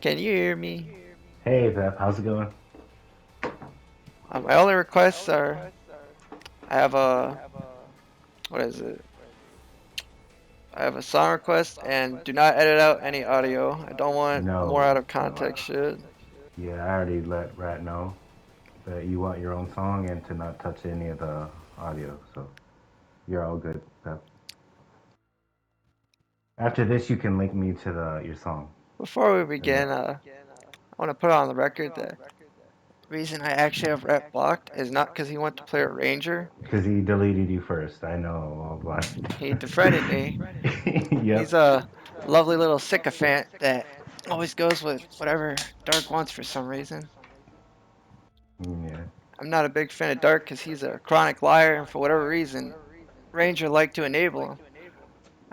Can you hear me? Hey Pep, how's it going? My only requests are I have a what is it? I have a song request and do not edit out any audio. I don't want more No, out of no. context shit. Yeah, I already let Rat know that you want your own song and to not touch any of the audio, so you're all good, Pep. After this, you can link me to the your song. Before we And begin, I want to put on the record that the reason I actually have Rhett blocked is not because he went to play a Ranger. because he deleted you first, I know all about He defriended me. it. He's Yep. a lovely little sycophant that always goes with whatever Dark wants for some reason. Yeah. I'm not a big fan of Dark because he's a chronic liar, and for whatever reason, Ranger liked to enable him.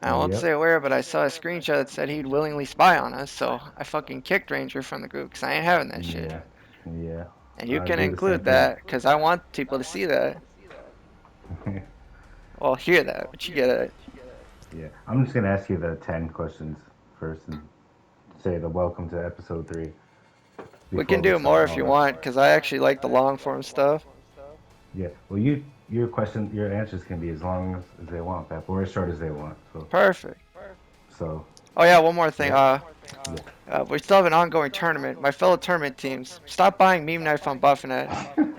I won't Yep. say where, but I saw a screenshot that said he'd willingly spy on us, so I fucking kicked Ranger from the group because I ain't having that shit. Yeah. Yeah. And you I can do the same include thing. that because I want people to see that. Well, hear that, but you get it. Yeah. I'm just gonna ask you the 10 questions first and say the welcome to episode 3 We before can we do start more if all you that. want because I actually like the long form stuff. Yeah. Well, your answers can be as long as they want, Pep, or as short as they want. Perfect. So, Oh yeah, one more thing. yeah, We still have an ongoing tournament. My fellow tournament teams, stop buying meme knife on Buffinet.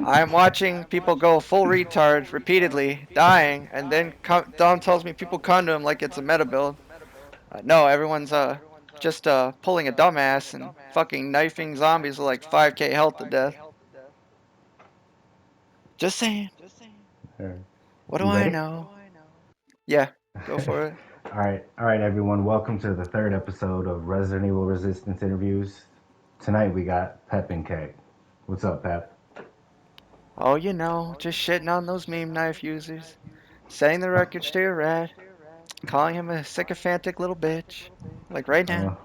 I am watching people go full retard repeatedly, dying, and then Dom tells me people come to him like it's a meta build. No, everyone's just pulling a dumbass and fucking knifing zombies with like 5k health to death. Just saying. All right. What do You I ready? know? Yeah, go for it. All right, everyone. Welcome to the third episode of Resident Evil Resistance interviews. Tonight we got Pep and Keg. What's up, Pep? Oh, just shitting on those meme knife users, setting the record straight red, calling him a sycophantic little bitch, like right Uh, now.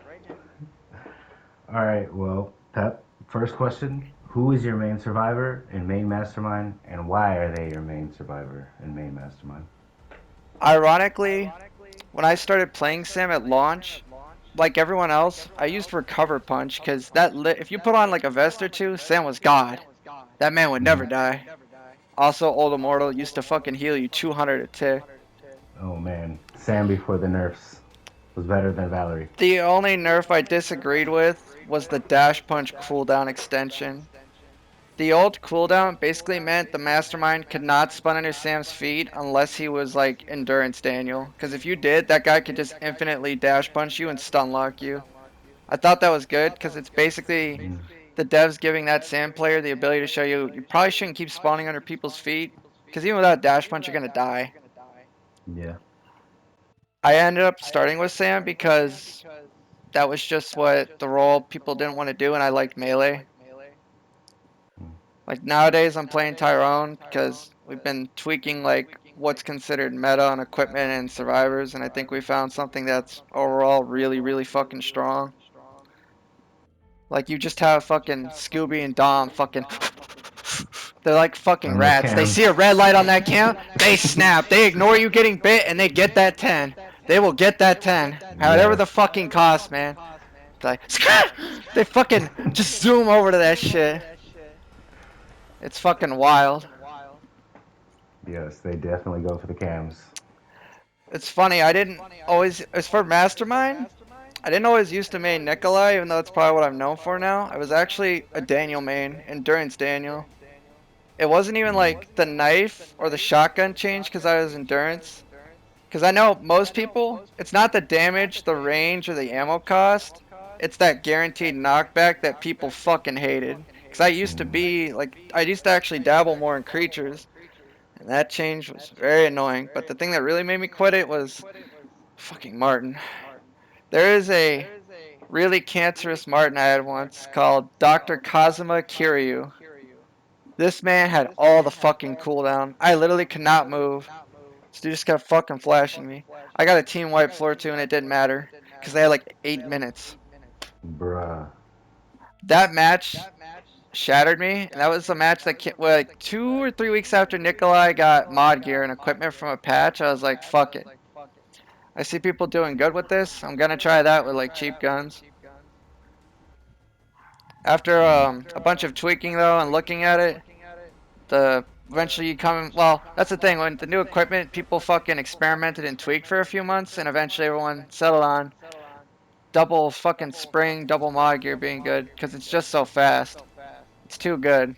all right. Well, Pep. First question: who is your main survivor and main mastermind, and why are they your main survivor and main mastermind? Ironically, when I started playing Sam at launch, like everyone else, I used Recover Punch because if you put on like a vest or two, Sam was God. That man would never die. Also, Old Immortal used to fucking heal you 200 a tick. Oh man, Sam before the nerfs was better than Valerie. The only nerf I disagreed with was the Dash Punch cooldown extension. The old cooldown basically meant the Mastermind could not spawn under Sam's feet unless he was like Endurance Daniel. Because if you did, that guy could just infinitely Dash Punch you and stun lock you. I thought that was good because it's basically the devs giving that Sam player the ability to show you probably shouldn't keep spawning under people's feet. Because even without Dash Punch, you're going to die. Yeah. I ended up starting with Sam because that was just what the role people didn't want to do, and I liked melee. Like nowadays, I'm playing Tyrone because we've been tweaking like what's considered meta on equipment and survivors, and I think we found something that's overall really, really fucking strong. Like you just have fucking Scooby and Dom fucking. They're like fucking On the rats. They see a cams. red light on that cam, they snap. They ignore you getting bit, and they get that 10. They will get that 10, however the Yes. fucking cost, man. Like, they fucking just zoom over to that shit. It's fucking wild. Yes, they definitely go for the cams. It's funny, I didn't always, as for Mastermind, I didn't always used to main Nikolai, even though that's probably what I'm known for now. I was actually a Daniel main, Endurance Daniel. It wasn't even like the knife or the shotgun change because I was Endurance. Because I know most people, it's not the damage, the range, or the ammo cost. It's that guaranteed knockback that people fucking hated. Because I used to be, like, I used to actually dabble more in creatures. And that change was very annoying. But the thing that really made me quit it was fucking Martin. There is a really cancerous Martin I had once called Dr. Kazuma Kiryu. This man had all the fucking cooldown. I literally could not move. This dude just kept fucking flashing me. I got a team wipe floor 2 and it didn't matter. Because they had like 8 minutes. Bruh. That match shattered me. And that was a match that came, like 2 or 3 weeks after Nikolai got mod gear and equipment from a patch. I was like, fuck it. I see people doing good with this. I'm gonna try that with like cheap guns. After Mm. a bunch of tweaking though and looking at it, the eventually you come. Well, that's the thing. When the new equipment, people fucking experimented and tweaked for a few months, and eventually everyone settled on double fucking spring, double mod gear being good because it's just so fast. It's too good.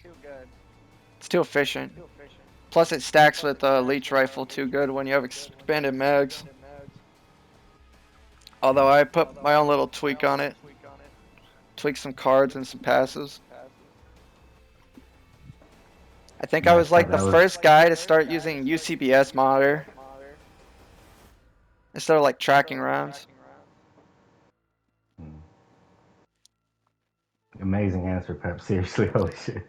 It's too efficient. Plus, it stacks with leech rifle too good when you have expanded mags. Although I put my own little tweak on it, tweak some cards and some passes. I think I Nice, was Pep. like the That was. first guy to start using UCBS monitor instead of like tracking rounds. Mm. Amazing answer, Pep. Seriously, holy shit.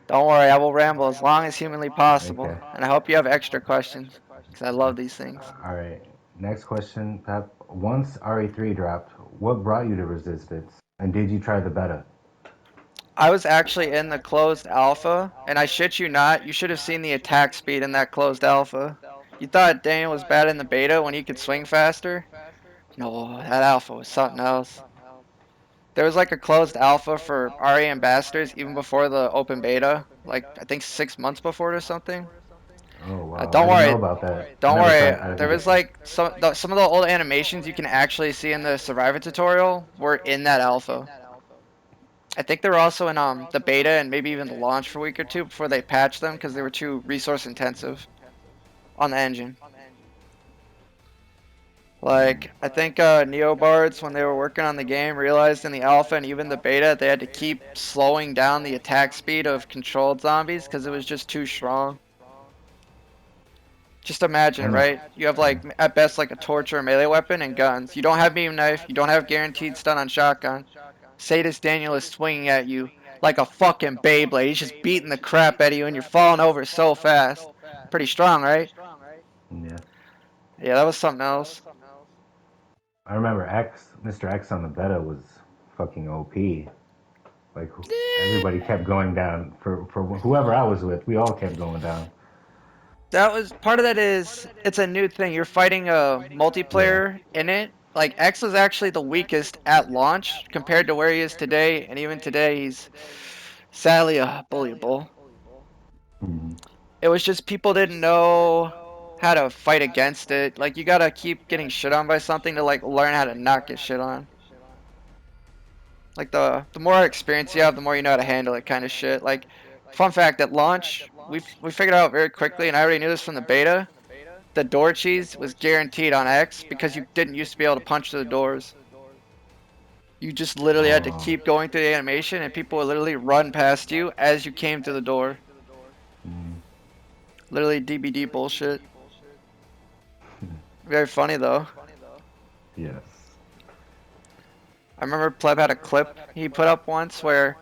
Don't worry, I will ramble as long as humanly possible, Okay. and I hope you have extra questions because I love these things. All right. Next question, Pep. Once RE3 dropped, what brought you to Resistance? And did you try the beta? I was actually in the closed alpha, and I shit you not, you should have seen the attack speed in that closed alpha. You thought Daniel was bad in the beta when he could swing faster? No, that alpha was something else. There was like a closed alpha for RE ambassadors even before the open beta, like I think 6 months before it or something. Oh wow, I Don't didn't know worry, about that. I don't never worry. tried. I There didn't was get. like some of the old animations you can actually see in the Survivor tutorial were in that alpha. I think they were also in the beta and maybe even the launch for a week or two before they patched them because they were too resource intensive on the engine. Mm. Like I think Neobards when they were working on the game realized in the alpha and even the beta they had to keep slowing down the attack speed of controlled zombies because it was just too strong. Just I imagine, know. right? You have Yeah. like at best like a torch or a melee weapon and guns. You don't have beam knife. You don't have guaranteed stun on shotgun. Sadist Daniel is swinging at you like a fucking Beyblade. He's just beating the crap out of you and you're falling over so fast. Pretty strong, right? Yeah. Yeah, that was something else. I remember Mr. X on the beta was fucking OP. Like Eh, everybody kept going down for whoever I was with. We all kept going down. that was part of that is it's a new thing. You're fighting a Yeah. multiplayer in it. Like X was actually the weakest at launch compared to where he is today, and even today he's sadly bullyable. Mhm. It was just people didn't know how to fight against it. Like you gotta keep getting shit on by something to like learn how to not get shit on. Like the more experience you have, the more you know how to handle it, kind of shit. Like, fun fact: at launch, we figured out very quickly, and I already knew this from the beta. The door cheese was guaranteed on X because you didn't used to be able to punch through the doors. You just literally had to Oh. keep going through the animation, and people would literally run past you as you came through the door. Mm. Literally DBD bullshit. Very funny though. Yes. I remember Pleb had a clip he put up once where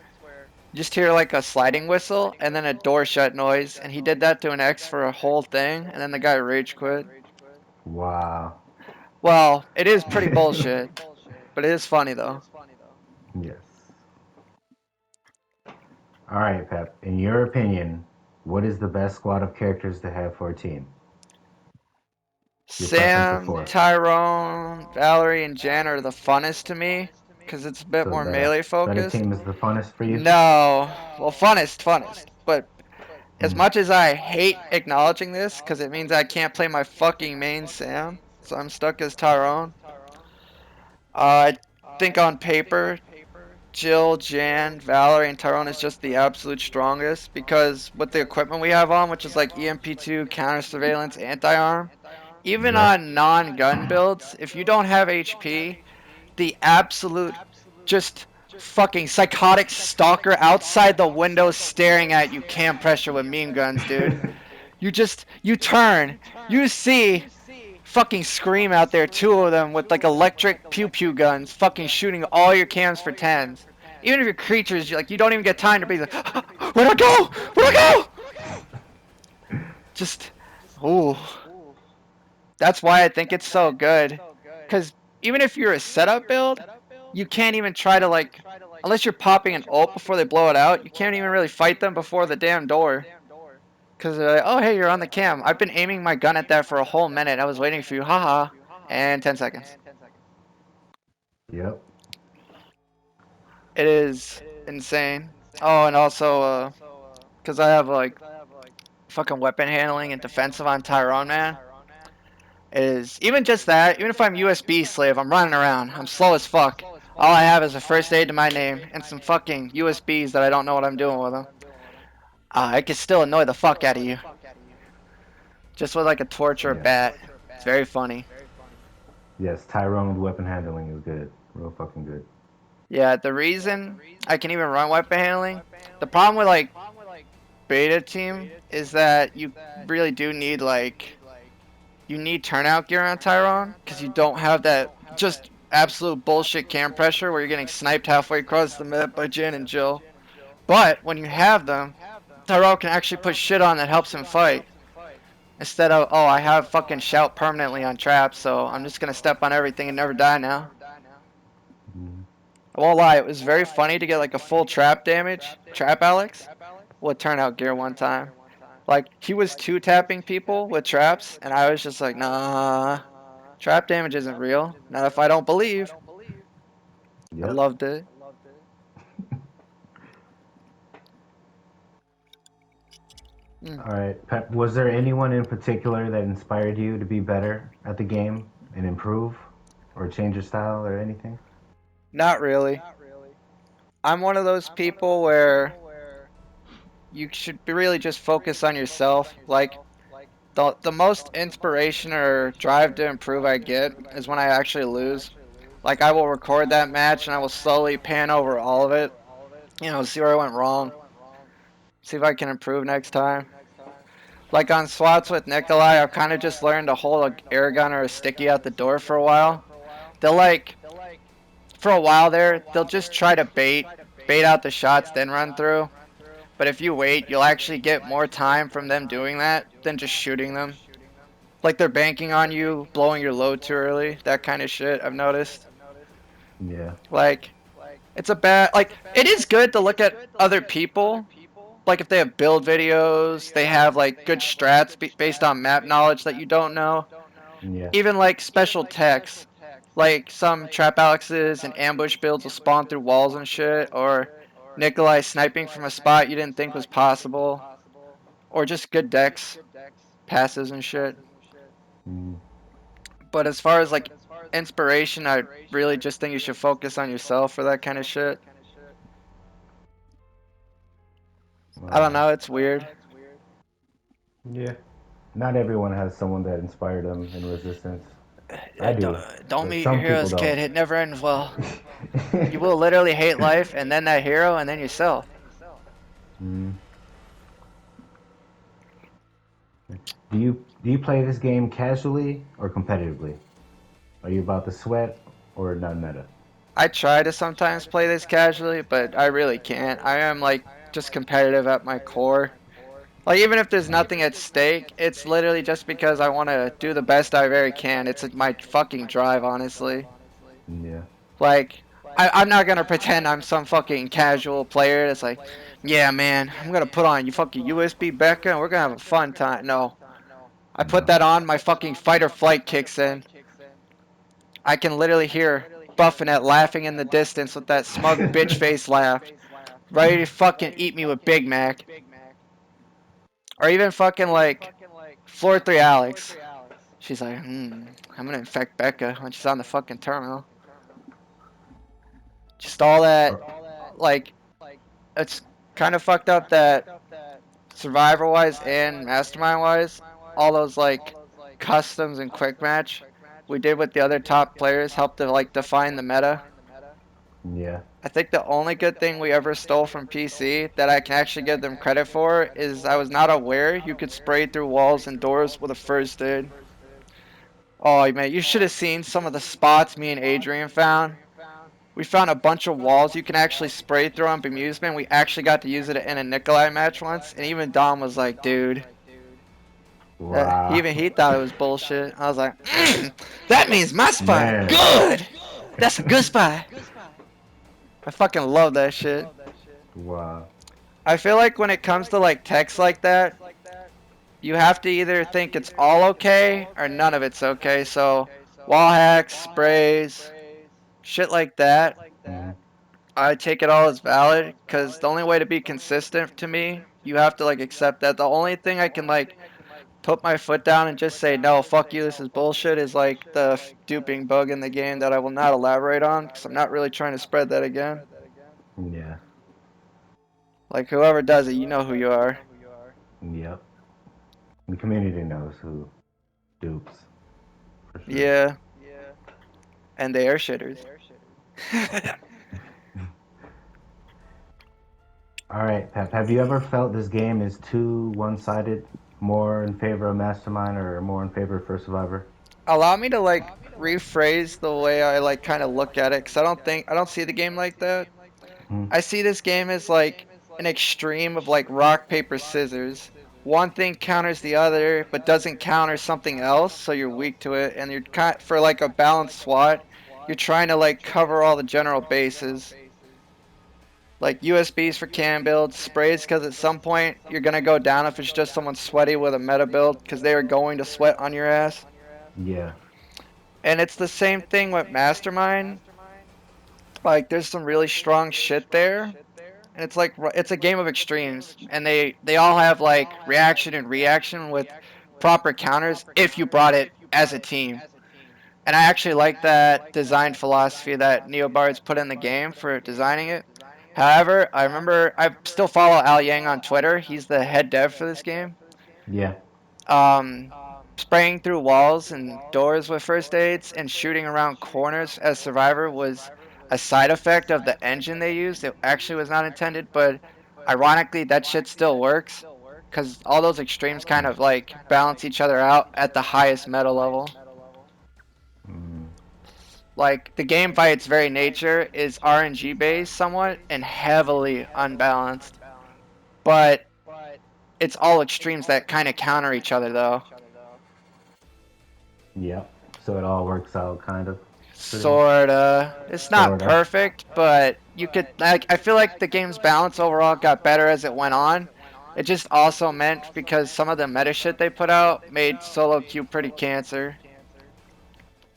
you just hear like a sliding whistle and then a door shut noise, and he did that to an X for a whole thing, and then the guy rage quit. Wow. Well, it is pretty bullshit, but it is funny though. Yes. All right, Pep. In your opinion, what is the best squad of characters to have for a team? Your preference of Sam, four. Tyrone, Valerie, and Jan are the funnest to me because it's a bit So more that melee that focused. team is the funnest for you. No, well, funnest, but as Mm. much as I hate acknowledging this because it means I can't play my fucking main Sam, so I'm stuck as Tyrone. I think on paper, Jill, Jan, Valerie, and Tyrone is just the absolute strongest because with the equipment we have on, which is like EMP2, counter surveillance, anti arm, even Yep. on non gun builds, if you don't have HP, the absolute just fucking psychotic stalker outside the window staring at you cam pressure with meme guns, dude. You turn, you see fucking Scream out there, two of them with like electric pew pew guns, fucking shooting all your cams for tens. Even if your creatures, like you don't even get time to be like, where'd I go? Where'd I go? Just, ooh, that's why I think it's so good. Cause even if you're a setup build, you can't even try to like, unless you're popping an ult before they blow it out, you can't even really fight them before the damn door. Cause they're like, oh hey, you're on the cam. I've been aiming my gun at that for a whole minute. I was waiting for you, haha. And 10 seconds. Yep. It is insane. Oh, and also, because I have like fucking weapon handling and defensive on Tyrone, man. It is even just that. Even if I'm USB slave, I'm running around. I'm slow as fuck. All I have is a first aid to my name and some fucking USBs that I don't know what I'm doing with them. I can still annoy the fuck out of you, just with like a torch or a Yeah. bat. It's very funny. Yes, Tyrone with weapon handling is good. Real fucking good. Yeah, the reason I can even run weapon handling, the problem with like beta team is that you really do need like you need turnout gear on Tyrone because you don't have that just absolute bullshit cam pressure where you're getting sniped halfway across the map by Jin and Jill. But when you have them, Tyrone can actually put shit on that helps him fight. Instead of, oh, I have fucking shout permanently on traps, so I'm just gonna step on everything and never die now. Mm. I won't lie, it was very funny to get like a full trap damage, trap Alex, with turnout gear one time. Like, he was two tapping people with traps, and I was just like, nah, trap damage isn't real. Not if I don't believe. I Yep. loved it. Mm. All right, Pep. Was there anyone in particular that inspired you to be better at the game and improve, or change your style or anything? Not really. I'm one of those people where you should be really just focus on yourself. Like, the most inspiration or drive to improve I get is when I actually lose. Like, I will record that match and I will slowly pan over all of it, see where I went wrong, see if I can improve next time. Like on SWATs with Nikolai, I've kind of just learned to hold a air gun or a sticky out the door for a while. They'll like, for a while there, they'll just try to bait out the shots, then run through. But if you wait, you'll actually get more time from them doing that than just shooting them. Like they're banking on you, blowing your load too early, that kind of shit, I've noticed. Yeah. Like, it's a bad, like, it is good to look at other people. Like, if they have build videos, they have, like, good strats based on map knowledge that you don't know. Yeah. Even, like, special techs. Like, some Trap Alexes and ambush builds will spawn through walls and shit, or Nikolai sniping from a spot you didn't think was possible, or just good decks, passes and shit. Mm. But as far as, like, inspiration, I really just think you should focus on yourself for that kind of shit. I don't know, it's weird. Yeah. Not everyone has someone that inspired them in Resistance. I do, Don't but meet your some people heroes, don't. kid. It never ends well. You will literally hate life, and then that hero, and then yourself. Mm. Do you play this game casually or competitively? Are you about to sweat or non meta? I try to sometimes play this casually, but I really can't. I am like just competitive at my core. Like even if there's nothing at stake, it's literally just because I want to do the best I very can. It's my fucking drive, honestly. Yeah. Like I'm not gonna pretend I'm some fucking casual player that's like, yeah, man, I'm gonna put on you fucking USB Becca and we're gonna have a fun time. No, I put No. that on, my fucking fight or flight kicks in. I can literally hear Buffanet laughing in the distance with that smug bitch face laugh, ready to fucking eat me with Big Mac. Or even fucking like Floor 3 Alex. She's like, I'm gonna infect Becca when she's on the fucking terminal. Just all that, like, it's kind of fucked up that survivor wise and mastermind wise, all those like customs and quick match we did with the other top players helped to like define the meta. Yeah. I think the only good thing we ever stole from PC that I can actually give them credit for is I was not aware you could spray through walls and doors with a first aid. Oh man, you should have seen some of the spots me and Adrian found. We found a bunch of walls you can actually spray through on Bemusement. We actually got to use it in a Nikolai match once, and even Dom was like, dude. Wow. Even he thought it was bullshit. I was like, that means my spy Man. good. That's a good spy. I fucking love that shit. Wow. I feel like when it comes to like text like that, you have to either think it's all okay or none of it's okay. So wall hacks, sprays, shit like that. Mhm. I take it all as valid because the only way to be consistent to me, you have to like accept that. The only thing I can like put my foot down and just say no, fuck you, this is bullshit is like the duping bug in the game that I will not elaborate on because I'm not really trying to spread that again. Yeah. Like whoever does it, you know who you are. Yep. The community knows who dupes for sure. Yeah, and they are shitters. All right, Pep. Have you ever felt this game is too one-sided, more in favor of Mastermind or more in favor of First Survivor? Allow me to like rephrase the way I like kind of look at it because I don't see the game like that. Hmm. I see this game as like an extreme of like rock, paper, scissors. One thing counters the other, but doesn't counter something else, so you're weak to it. And you're kind for like a balanced SWAT, you're trying to like cover all the general bases, like USBs for cam builds, sprays, because at some point you're gonna go down if it's just someone sweaty with a meta build, because they are going to sweat on your ass. Yeah. And it's the same thing with Mastermind. Like there's some really strong shit there, and it's like it's a game of extremes, and they all have like reaction and reaction with proper counters if you brought it as a team. And I actually like that design philosophy that NeoBards put in the game for designing it. However, I remember I still follow Al Yang on Twitter. He's the head dev for this game. Yeah. Um, Spraying through walls and doors with first aids and shooting around corners as Survivor was a side effect of the engine they used. It actually was not intended, but ironically, that shit still works because all those extremes kind of like balance each other out at the highest meta level. Mm. Like the game by its very nature is RNG based somewhat and heavily unbalanced, but it's all extremes that kind of counter each other though. Yep. So it all works out, kind of, pretty much. Sorta. It's not Sorta. perfect, but you could like I feel like the game's balance overall got better as it went on. It just also meant because some of the meta shit they put out made solo queue pretty cancer.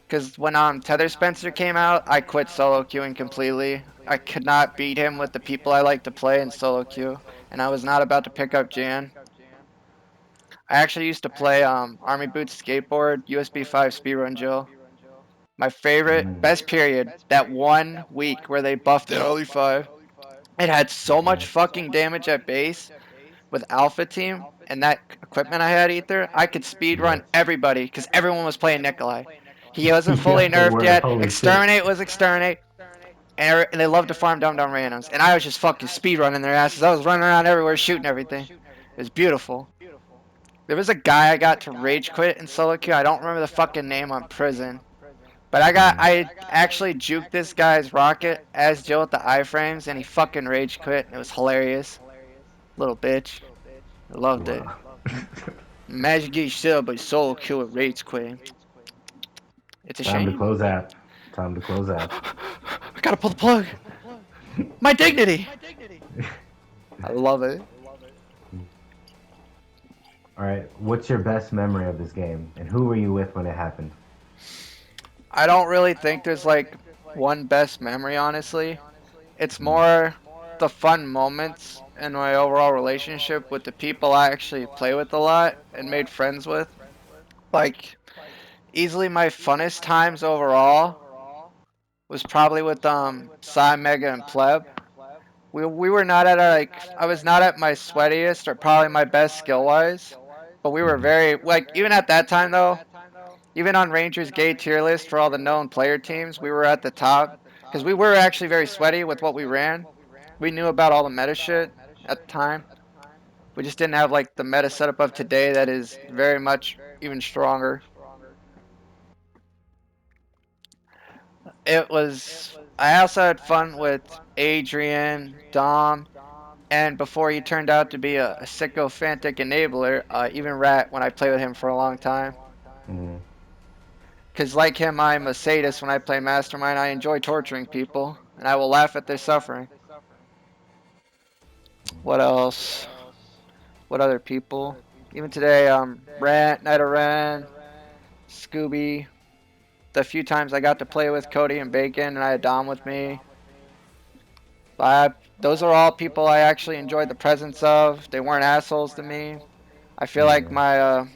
Because when Tether Spencer came out, I quit solo queuing completely. I could not beat him with the people I like to play in solo queue, and I was not about to pick up Jan. I actually used to play Army Boots Skateboard USB 5 Speedrun Jill. My favorite, Mm. best period, that 1 week where they buffed it only 5. It had so much Yeah. fucking damage at base with Alpha Team and that equipment I had, Ether. I could speedrun everybody because everyone was playing Nikolai. He wasn't fully Yeah, they nerfed were. yet. Holy shit. Exterminate was Exterminate. And they love to farm dumb dumb randoms. And I was just fucking speedrunning their asses. I was running around everywhere shooting everything. It was beautiful. There was a guy I got to rage quit in solo queue. I don't remember the fucking name on prison. But I actually juked this guy's rocket as Jill with the iframes and he fucking rage quit and it was hilarious. Little bitch. I loved it. Wow. Imagine getting shit up by solo queue and rage quitting. It's a Time to shame. close app. Time to close app. I gotta pull the plug. My dignity. I love it. All right. What's your best memory of this game, and who were you with when it happened? I don't really think there's like one best memory, honestly. It's Mm. more the fun moments in my overall relationship with the people I actually play with a lot and made friends with. Like, easily my funnest times overall was probably with Psy, Mega, and Pleb. We were not at our like I was not at my sweatiest or probably my best skill wise, but we were Mhm. very like even at that time though, even on Rangers gay tier list for all the known player teams, we were at the top because we were actually very sweaty with what we ran. We knew about all the meta shit at the time. We just didn't have like the meta setup of today that is very much even stronger. It was. I also had fun with Adrian, Dom, and before he turned out to be a sycophantic enabler, even Rat when I played with him for a long time. Mhm. Because like him, I'm a sadist when I play Mastermind. I enjoy torturing people, and I will laugh at their suffering. What else? What other people? Even today, Rant, Night of Ren, Scooby. The few times I got to play with Cody and Bacon, and I had Dom with me. I, those are all people I actually enjoyed the presence of. They weren't assholes to me. I feel like Yeah.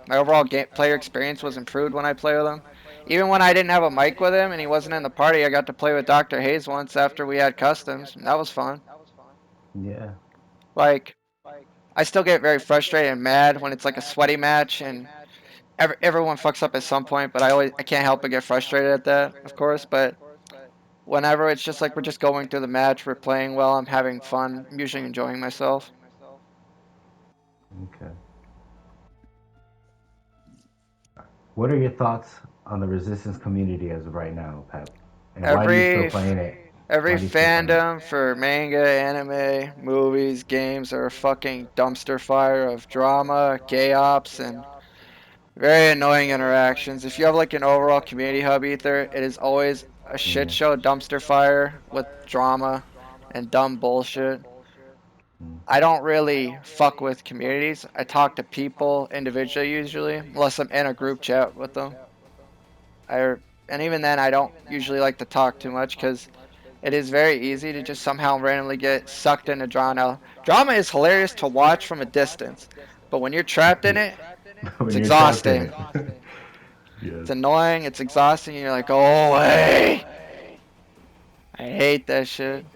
my overall player experience was improved when I play with him. Even when I didn't have a mic with him and he wasn't in the party, I got to play with Dr. Hayes once after we had customs, and that was fun. Yeah. Like, I still get very frustrated and mad when it's like a sweaty match and everyone fucks up at some point, but I can't help but get frustrated at that, of course. But whenever it's just like we're just going through the match, we're playing well, I'm having fun, I'm usually enjoying myself. Okay. What are your thoughts on the resistance community as of right now, Pep? And why do you still Every playing it? every Why do you still playing it? fandom for manga, anime, movies, games are a fucking dumpster fire of drama, gay ops, and very annoying interactions. If you have like an overall community hub ether, it is always a shit Yeah. show dumpster fire with drama and dumb bullshit. Mm. I don't really fuck with communities. I talk to people individually usually, unless I'm in a group chat with them. I and even then I don't usually like to talk too much because it is very easy to just somehow randomly get sucked into drama. Drama is hilarious to watch from a distance, but when you're trapped in it, it's When you're trapped in exhausting. it. Yes. It's annoying, it's exhausting, and you're like, oh hey, I hate that shit.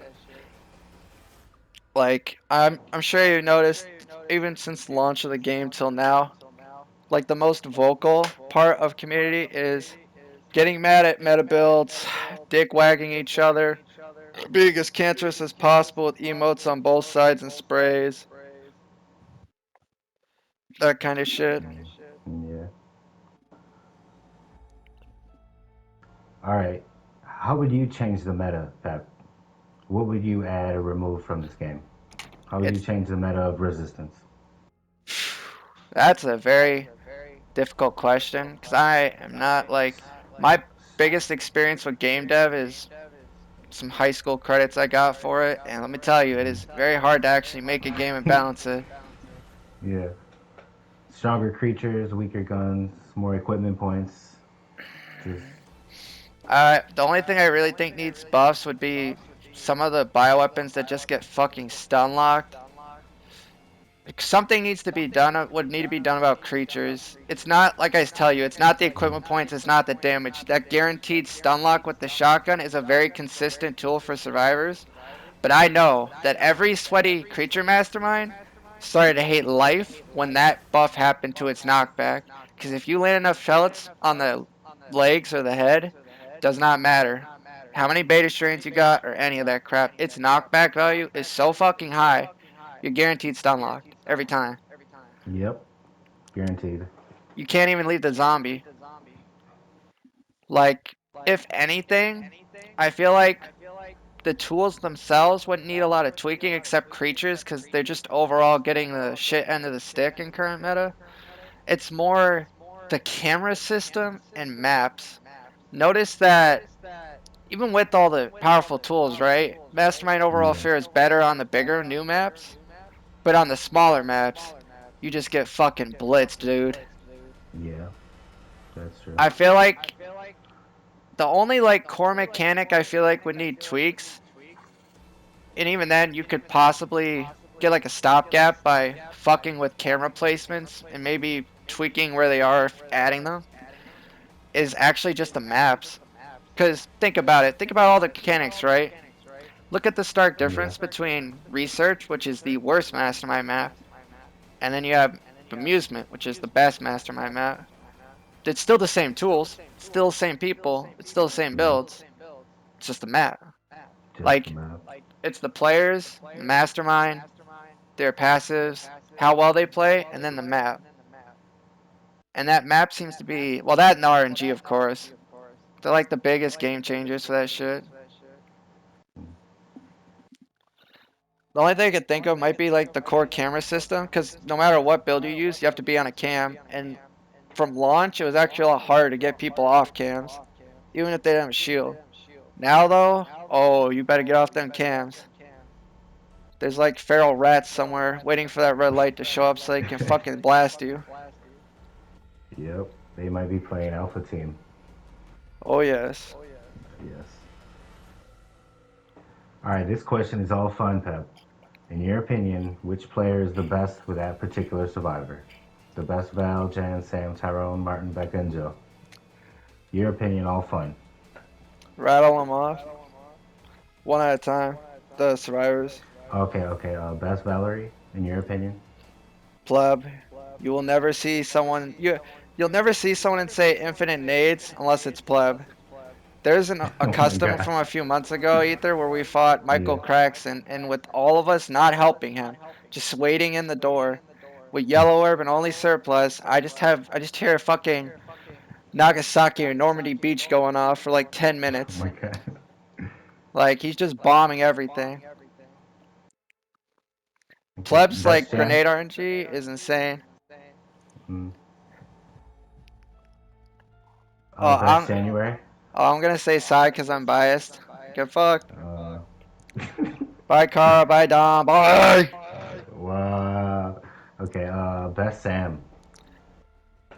Like I'm sure you noticed even since the launch of the game till now, like the most vocal part of community is getting mad at meta builds, dick wagging each other, being as cancerous as possible with emotes on both sides and sprays, that kind of shit. Yeah. All right. How would you change the meta, Pep? What would you add or remove from this game? How would you It's change the meta of resistance? that's a very difficult question because I am not like my biggest experience with game dev is some high school credits I got for it, and let me tell you, it is very hard to actually make a game and balance it. Yeah. Stronger creatures, weaker guns, more equipment points. Just The only thing I really think needs buffs would be some of the bioweapons that just get fucking stun locked. Something needs to be done. Would need to be done about creatures. It's not like I tell you. It's not the equipment points. It's not the damage. That guaranteed stun lock with the shotgun is a very consistent tool for survivors. But I know that every sweaty creature mastermind started to hate life when that buff happened to its knockback. Because if you land enough pellets on the legs or the head, does not matter how many beta strains you got or any of that crap. Its knockback value is so fucking high, you're guaranteed stun locked every time. yep, guaranteed. You can't even leave the zombie. Like, if anything, I feel like the tools themselves wouldn't need a lot of tweaking except creatures because they're just overall getting the shit end of the stick in current meta. It's more the camera system and maps. Notice that even with all the powerful tools, right? Mastermind overall Yeah. fares better on the bigger new maps, but on the smaller maps, you just get fucking blitzed, dude. Yeah, that's true. I feel like the only like core mechanic I feel like would need tweaks, and even then you could possibly get like a stopgap by fucking with camera placements and maybe tweaking where they are, adding them, is actually just the maps. Because think about it. Think about all the mechanics, right? Look at the stark Yeah. difference between Research, which is the worst Mastermind map, and then you have Amusement, which is the best Mastermind map. It's still the same tools, it's still the same people, it's still the same Mhm. builds. It's just the map. Just the Like, map. it's the players, the Mastermind, their passives, how well they play, and then the map. And that map seems to be, well, that and the RNG, of course. They're like the biggest game changers for that shit. The only thing I could think of might be like the core camera system, because no matter what build you use, you have to be on a cam. And from launch, it was actually a lot harder to get people off cams, even if they didn't have a shield. Now, though, oh, you better get off them cams. There's like feral rats somewhere waiting for that red light to show up so they can fucking blast you. Yep. They might be playing Alpha Team. Oh, yes. Yes. All right, this question is all fun, Pep. In your opinion, which player is the best with that particular survivor? The best Val, Jan, Sam, Tyrone, Martin, Becca, and Joe. Your opinion, all fun. Rattle them off one at a time. The survivors. Okay, okay. Best Valerie, in your opinion? Pleb. You will never see someone you'll never see someone and say infinite nades unless it's pleb. There's a Oh my custom god. from a few months ago, Ether, where we fought Michael Yeah. Cracks and with all of us not helping him, just waiting in the door with yellow herb and only surplus. I just hear fucking Nagasaki or Normandy Beach going off for like 10 Oh minutes. my god. Like he's just bombing everything. Okay. Pleb's Best like Jan? grenade RNG is insane. Mm. Oh, Best I'm January? I'm gonna say side because I'm biased. Get fucked. Uh, Bye, Kara. Bye, Dom. Bye. wow. Okay. Best Sam.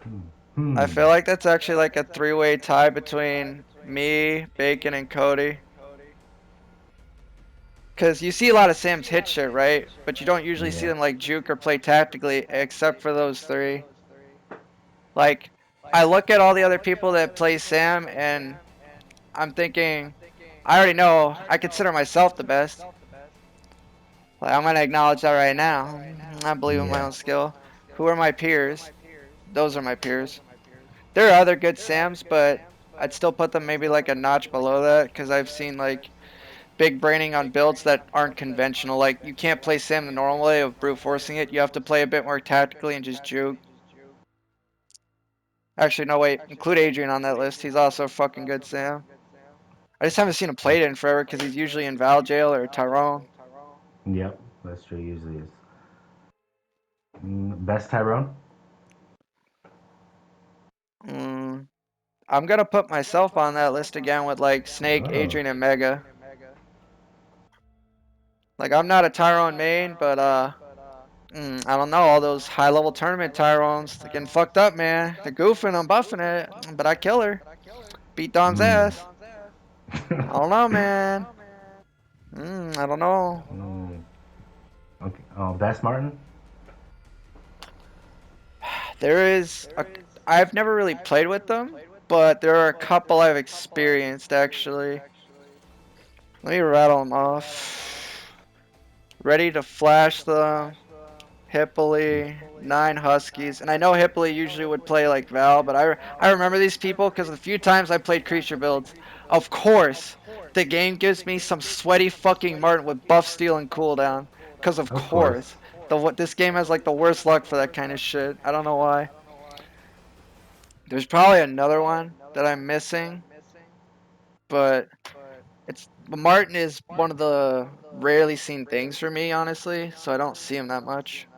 I Hmm. feel like that's actually like a three-way tie between me, Bacon, and Cody. Because you see a lot of Sam's hit shit, right? But you don't usually see Yeah. them like juke or play tactically, except for those three. Like, I look at all the other people that play Sam, and I'm thinking, I already know I consider myself the best. Like, I'm gonna acknowledge that right now. I believe in my Yeah. own skill. Who are my peers? Those are my peers. There are other good Sams, but I'd still put them maybe like a notch below that because I've seen like big braining on builds that aren't conventional. Like you can't play Sam the normal way of brute forcing it. You have to play a bit more tactically and just juke. Actually, no wait, include Adrian on that list. He's also a fucking good Sam. I just haven't seen him play it in forever because he's usually in Val Jail or Tyrone. Yep. That's true. Usually is. Best Tyrone? Mm, I'm gonna put myself on that list again with like Snake, Oh. Adrian, and Mega. Like I'm not a Tyrone main, but I don't know. All those high level tournament Tyrones, they're getting fucked up, man. They're goofing, I'm buffing it, but I kill her. Beat Dom's Mm. ass. I don't know, man. I don't know. Mm. Okay. Best Martin? There is a. I've never really played with them, but there are a couple I've experienced actually. Let me rattle them off. Ready to flash them. Hippoly, 9 Huskies, and I know Hippoly usually would play like Val, but I remember these people because the few times I played creature builds, of course, the game gives me some sweaty fucking Martin with buff steal and cooldown, because of Of course. course, the what this game has like the worst luck for that kind of shit. I don't know why. There's probably another one that I'm missing, but Martin is one of the rarely seen things for me, honestly, so I don't see him that much.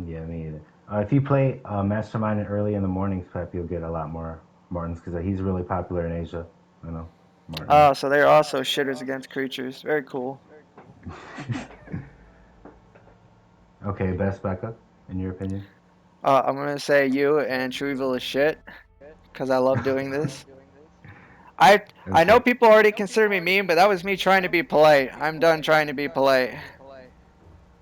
Yeah, me either. If you play Mastermind early in the mornings, Pep, you'll get a lot more Martins because he's really popular in Asia. I know, Martin. Oh, so they're also shitters against creatures. Very cool. Okay, best Becca, in your opinion? I'm gonna say you and Trueville is shit because I love doing this. I I know Okay. people already consider me mean, but that was me trying to be polite. I'm done trying to be polite.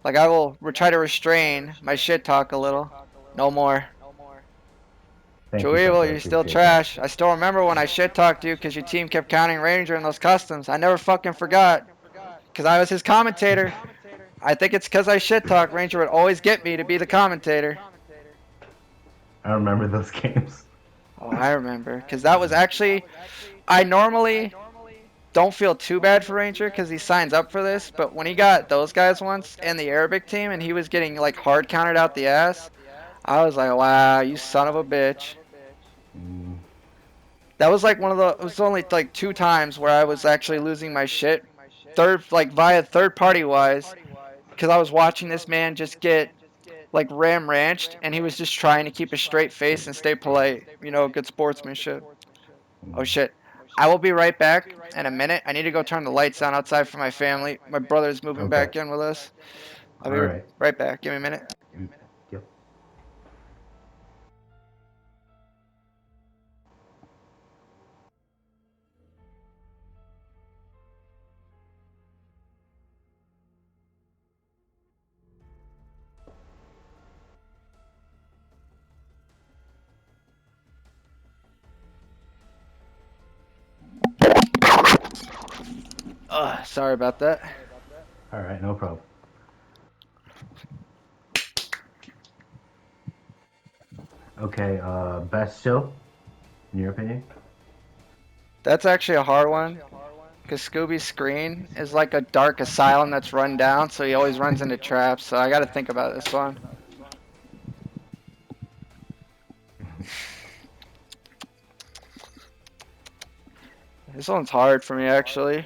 Like I will try to restrain my shit talk a little. No more. Thank you, Pep. Trueville, I you're still appreciate that. trash. I still remember when I shit talked you because your team kept counting Ranger in those customs. I never fucking forgot because I was his commentator. I think it's because I shit talk. Ranger would always get me to be the commentator. I remember those games. Oh, I remember. Because that was actually. I normally don't feel too bad for Ranger because he signs up for this, but when he got those guys once in the Arabic team and he was getting like hard countered out the ass, I was like, wow, you son of a bitch. Mm, That was like one of the. It was only like 2 times where I was actually losing my shit. Like via third party wise, because I was watching this man just get like ram ranched and he was just trying to keep a straight face and stay polite. Good sportsmanship. Oh mm. shit. I will be right back in a minute. I need to go turn the lights on outside for my family. My brother's moving Okay. back in with us. I'll All be right. right back. Give me a minute. Mm, yep. Sorry about that. All right, no problem. Okay, best show, in your opinion? That's actually a hard one because Scooby's screen is like a dark asylum that's run down, so he always runs into traps. So I got to think about this one. This one's hard for me actually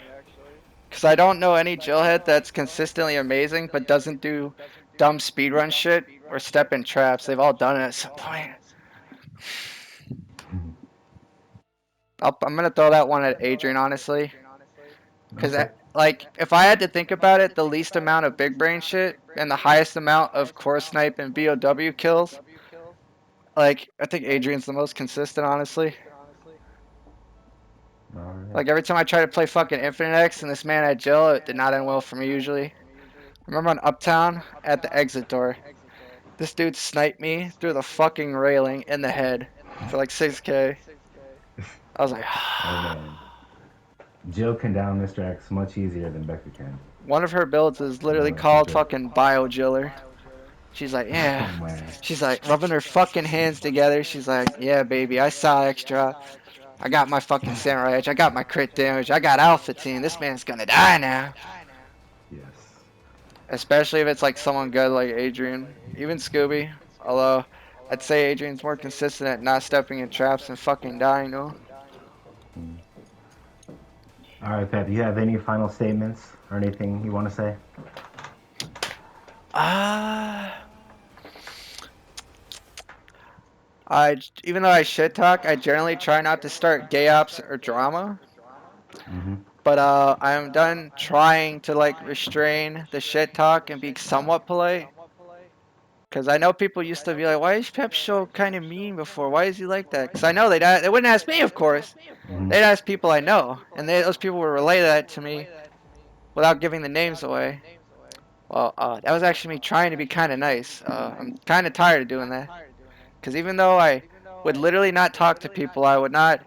because I don't know any jailhead that's consistently amazing but doesn't do dumb speedrun shit or step in traps. They've all done it at some point. I'm gonna throw that one at Adrian honestly, because Okay. like if I had to think about it, the least amount of big brain shit and the highest amount of core snipe and BOW kills, like I think Adrian's the most consistent honestly. All right. Like every time I try to play fucking Infinite X and this man at jail, it did not end well for me usually. I remember on Uptown at the exit door, this dude sniped me through the fucking railing in the head for like 6K. I was like, Hey man, Jill can down Mr. X much easier than Becca can. one of her builds is I literally know that for called sure. fucking Bio Jiller. She's like, Oh yeah. man. She's like rubbing her fucking hands together. She's like, yeah, baby, I saw extra. I got my fucking samurai edge. I got my crit damage. I got alpha team. This man's gonna die now. Yes. Especially if it's like someone good like Adrian, even Scooby. Although I'd say Adrian's more consistent at not stepping in traps and fucking dying though. Mm. All right, Pep. Do you have any final statements or anything you want to say? Ah, I even though I shit talk, I generally try not to start gay ops or drama. Mm-hmm. But I am done trying to like restrain the shit talk and be somewhat polite. Cause I know people used to be like, "Why is Pep Show kind of mean before? Why is he like that?" Cause I know they wouldn't ask me, of course. Mm-hmm. They'd ask people I know, and those people would relay that to me without giving the names away. Well, that was actually me trying to be kind of nice. I'm kind of tired of doing that. Cause even though I would literally not talk to people, I would not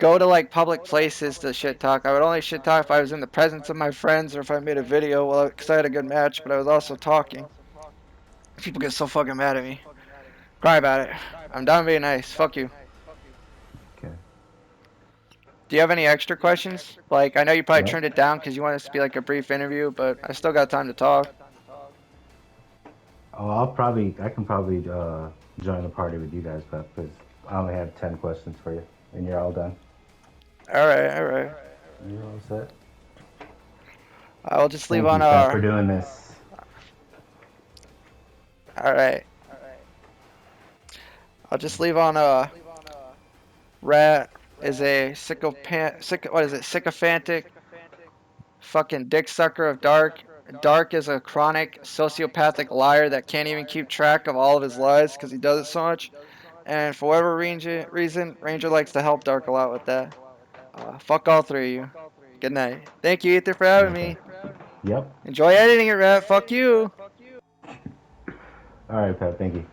go to like public places to shit talk. I would only shit talk if I was in the presence of my friends or if I made a video. Well, because I had a good match, but I was also talking. People get so fucking mad at me. Cry about it. I'm done being nice. Fuck you. Okay. Do you have any extra questions? Like, I know you probably Yep. turned it down because you want this to be like a brief interview, but I still got time to talk. Oh, I can probably join the party with you guys, Pep, because I only have 10 questions for you, and you're all done. All right, all right. You're all set. I will just leave Thank on you, Pep, for doing this. All right. I'll just leave on Rat is a what is it? Sycophantic fucking dick sucker of Dark. Dark is a chronic sociopathic liar that can't even keep track of all of his lies because he does it so much. And for whatever reason, Ranger likes to help Dark a lot with that. Fuck all three of you. Good night. Thank you, Ether, for having Okay. me. Yep. Enjoy editing it, Rat. Fuck you. All right, Pep. Thank you.